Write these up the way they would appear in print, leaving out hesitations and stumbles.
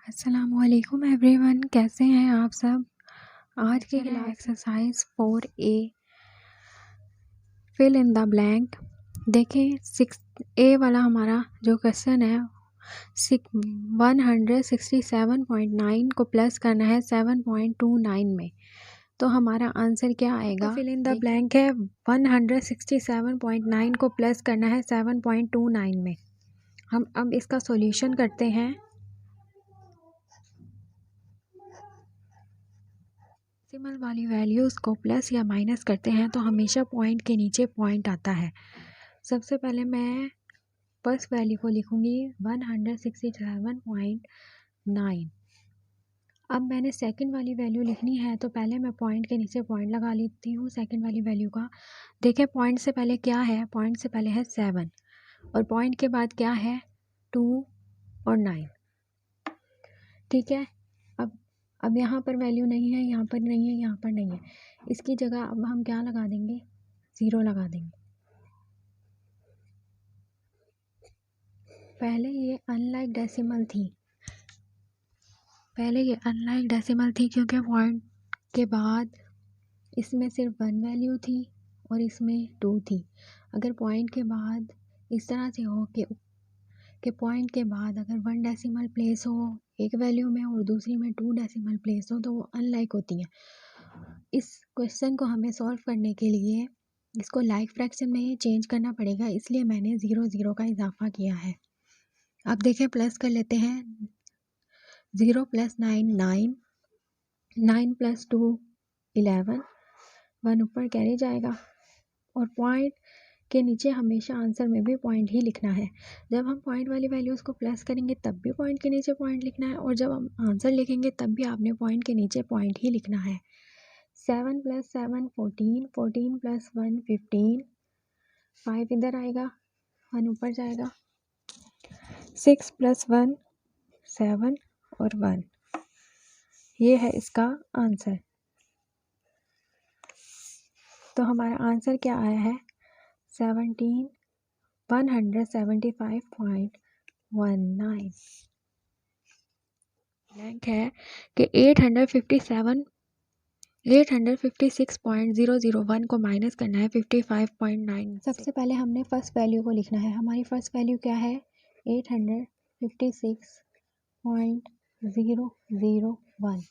अस्सलामुअलैकुम एवरीवन, कैसे हैं आप सब। आज की class exercise 4A fill in the blank. देखें 6A वाला हमारा जो क्वेश्चन है 167.9 को प्लस करना है 7.29 में, तो हमारा आंसर क्या आएगा। फिल इन द ब्लैंक है 167.9 को प्लस करना है 7.29 में। हम अब इसका सॉल्यूशन करते हैं। डेसिमल वाली वैल्यूज़ को प्लस या माइनस करते हैं तो हमेशा पॉइंट के नीचे पॉइंट आता है। सबसे पहले मैं फर्स्ट वैल्यू को लिखूंगी 167.9। अब मैंने सेकंड वाली वैल्यू लिखनी है तो पहले मैं पॉइंट के नीचे पॉइंट लगा लेती हूँ सेकंड वाली वैल्यू का। देखें पॉइंट से पहले क्या है, पॉइंट से पहले है 7 और पॉइंट के बाद क्या है 2 और 9। ठीक है, अब यहाँ पर वैल्यू नहीं है, यहाँ पर नहीं है, यहाँ पर नहीं है। इसकी जगह अब हम क्या लगा देंगे, 0 लगा देंगे। पहले ये अनलाइक डेसिमल थी क्योंकि पॉइंट के बाद इसमें सिर्फ 1 वैल्यू थी और इसमें 2 थी। अगर पॉइंट के बाद इस तरह से हो कि पॉइंट के बाद अगर 1 डेसिमल प्लेस हो एक वैल्यू में और दूसरी में 2 डेसिमल प्लेस हो तो वो अनलाइक होती हैं। इस क्वेश्चन को हमें सॉल्व करने के लिए इसको लाइक फ्रैक्शन में चेंज करना पड़ेगा, इसलिए मैंने 0 का इजाफा किया है। अब देखें प्लस कर लेते हैं। 0 + 9 9, 9 + 2 11, 1 ऊपर कैरी जाएगा और पॉइंट के नीचे हमेशा आंसर में भी पॉइंट ही लिखना है। जब हम पॉइंट वाली वैल्यूज़ को प्लस करेंगे तब भी पॉइंट के नीचे पॉइंट लिखना है और जब हम आंसर लिखेंगे तब भी आपने पॉइंट के नीचे पॉइंट ही लिखना है। 7 + 7 14, 14 + 1 15, 5 इधर आएगा, 1 ऊपर जाएगा। 6 + 1 7 और 1, ये है इसका आंसर। तो हमारा आंसर क्या आया है 175.19। ब्लैंक है कि 856.001 को माइनस करना है 55.9। सबसे पहले हमने फर्स्ट वैल्यू को लिखना है। हमारी फर्स्ट वैल्यू क्या है 856.001।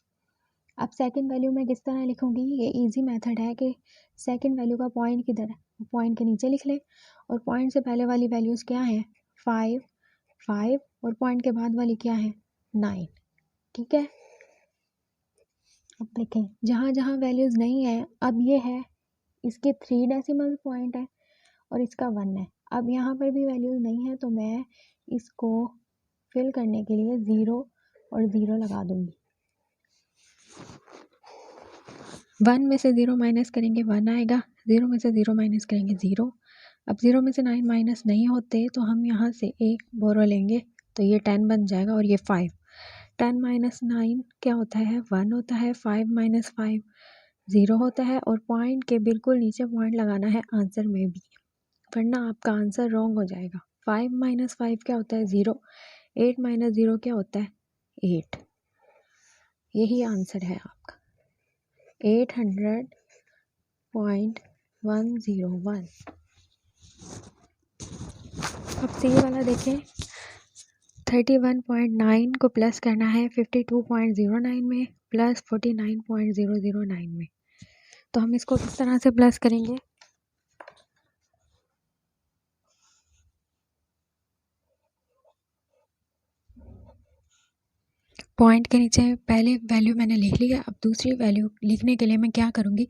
अब सेकंड वैल्यू में किस तरह लिखूंगी, ये इजी मेथड है कि सेकंड वैल्यू का पॉइंट किधर है, पॉइंट के नीचे लिख लें और पॉइंट से पहले वाली वैल्यूज़ क्या हैं 5 5 और पॉइंट के बाद वाली क्या है 9। ठीक है, अब देखें जहाँ जहाँ वैल्यूज़ नहीं है, अब ये है इसके 3 डेसिमल पॉइंट है और इसका 1 है। अब यहाँ पर भी वैल्यूज़ नहीं है तो मैं इसको फिल करने के लिए 0 और 0 लगा दूंगी। 1 में से 0 माइनस करेंगे 1 आएगा, 0 में से 0 माइनस करेंगे 0। अब 0 में से 9 माइनस नहीं होते तो हम यहाँ से एक बोरो लेंगे तो ये 10 बन जाएगा और ये 5। 10 - 9 क्या होता है 1 होता है, 5 - 5 0 होता है और पॉइंट के बिल्कुल नीचे पॉइंट लगाना है आंसर में भी, वरना आपका आंसर रॉन्ग हो जाएगा। 5 - 5 क्या होता है 0, 8 - 0 क्या होता है 8। यही आंसर है आपका 800.101। अब सी वाला देखें 31.9 को प्लस करना है 52.09 में प्लस 49.009 में, तो हम इसको किस तरह से प्लस करेंगे। पॉइंट के नीचे पहले वैल्यू मैंने लिख लिया, अब दूसरी वैल्यू लिखने के लिए मैं क्या करूँगी,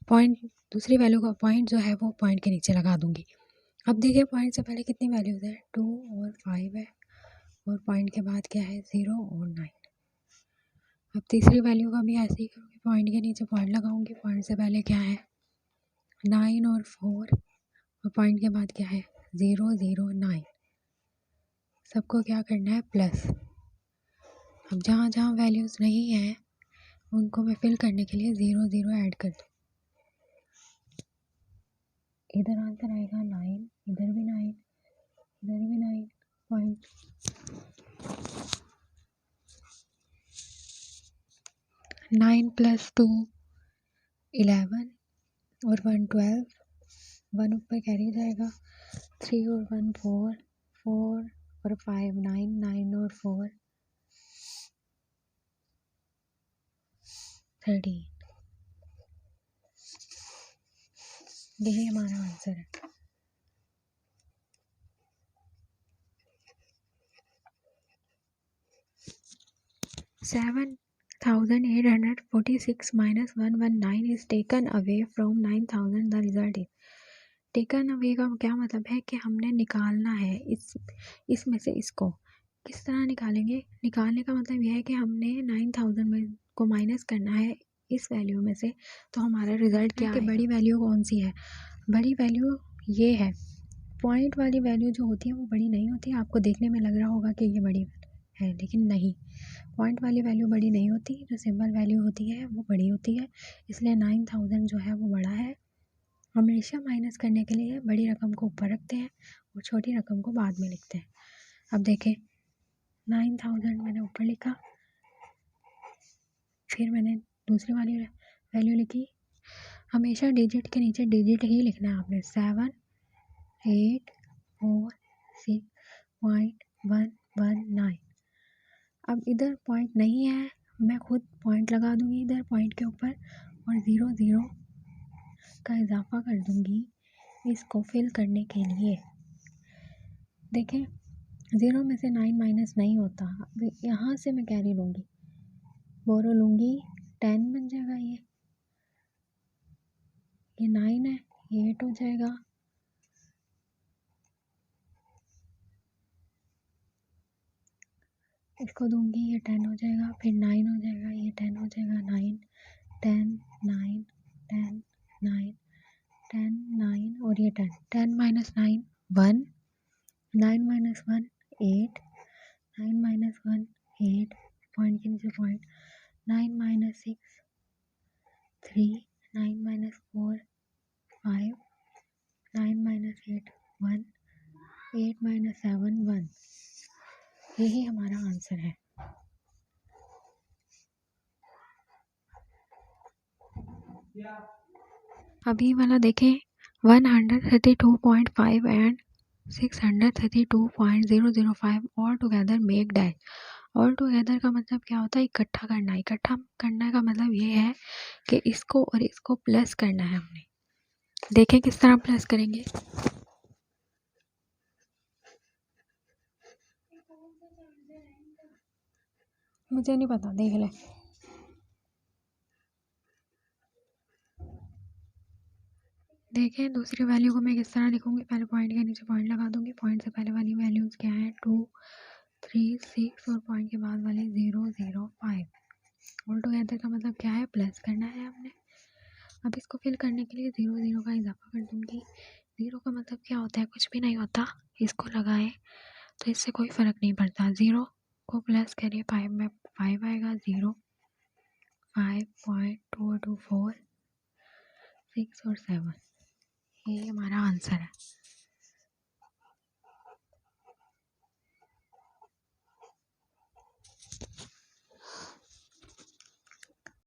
पॉइंट दूसरी वैल्यू का पॉइंट जो है वो पॉइंट के नीचे लगा दूँगी। अब देखिए पॉइंट से पहले कितनी वैल्यूज़ है 2 और 5 है और पॉइंट के बाद क्या है 0 और 9। अब तीसरी वैल्यू का भी ऐसे ही करूँगी, पॉइंट के नीचे पॉइंट लगाऊंगी। पॉइंट से पहले क्या है 9 और 4 और पॉइंट के बाद क्या है 0 0 9। सबको क्या करना है प्लस। अब जहाँ जहाँ वैल्यूज़ नहीं हैं उनको मैं फिल करने के लिए 0 0 ऐड कर दूँ। इधर आंसर आएगा 9, इधर भी 9, इधर भी 9 पॉइंट। 9 + 2 11 और 1 12, 1 ऊपर कैरी जाएगा, 3 और 1 4, 4 और 5 9, 9 और 4 13। यही हमारा आंसर है। $7,846 - 119 is taken away from 9,000. The result is taken away का क्या मतलब है कि हमने निकालना है इसमें से इसको। किस तरह निकालेंगे? निकालने का मतलब यह है कि हमने 9,000 में को माइनस करना है इस वैल्यू में से। तो हमारा रिजल्ट क्या है कि बड़ी वैल्यू कौन सी है? बड़ी वैल्यू ये है। पॉइंट वाली वैल्यू जो होती है वो बड़ी नहीं होती। आपको देखने में लग रहा होगा कि ये बड़ी है, लेकिन नहीं, पॉइंट वाली वैल्यू बड़ी नहीं होती। जो सिंबल वैल्यू होती है वो बड़ी होती है। इसलिए 9,000 जो है वो बड़ा है। हमेशा माइनस करने के लिए बड़ी रकम को ऊपर रखते हैं और छोटी रकम को बाद में लिखते हैं। अब देखें, 9,000 मैंने ऊपर लिखा, फिर मैंने दूसरी वाली वैल्यू लिखी। हमेशा डिजिट के नीचे डिजिट ही लिखना है आपने। 7,8,4,6.119। अब इधर पॉइंट नहीं है, मैं खुद पॉइंट लगा दूंगी इधर पॉइंट के ऊपर और 0 0 का इजाफा कर दूंगी इसको फिल करने के लिए। देखें, 0 में से 9 माइनस नहीं होता। अब यहाँ से मैं कैरी लूँगी, बोरो लूँगी, 10 बन जाएगा। ये 9 है, ये 8 हो जाएगा। इसको दूंगी, ये 10 हो जाएगा, फिर 9 हो जाएगा, ये 10 हो जाएगा, 9 10 9 10 9 10 9 और ये 10 10 माइनस 9 1, 9 माइनस 1 8, 9 माइनस 1 8, पॉइंट के नीचे point, 9 minus 6 3, 9 minus 4 5, 9 minus 8 1, 8 minus 7 1। यही हमारा आंसर है। अभी वाला देखें, 132.5 and 632.005 all together make dash. All together का मतलब क्या होता है? इकट्ठा करना। इकट्ठा करने का मतलब ये है कि इसको और इसको प्लस करना है हमने। देखें किस तरह प्लस करेंगे। मुझे नहीं पता, देख ले। देखें, दूसरी वैल्यू को मैं किस तरह लिखूंगी। पहले पॉइंट के नीचे पॉइंट लगा दूंगी। पॉइंट से पहले वाली वैल्यूज क्या है? 2 3 6 और पॉइंट के बाद वाली 0 0 5। ऑल टुगेदर का मतलब क्या है? प्लस करना है हमने। अब इसको फिल करने के लिए 0 0 का इजाफा कर दूंगी। 0 का मतलब क्या होता है? कुछ भी नहीं होता। इसको लगाएं तो इससे कोई फ़र्क नहीं पड़ता। 0 को प्लस करिए 5 में 5 आएगा। 0 5.224 6 और 7। ये हमारा आंसर है।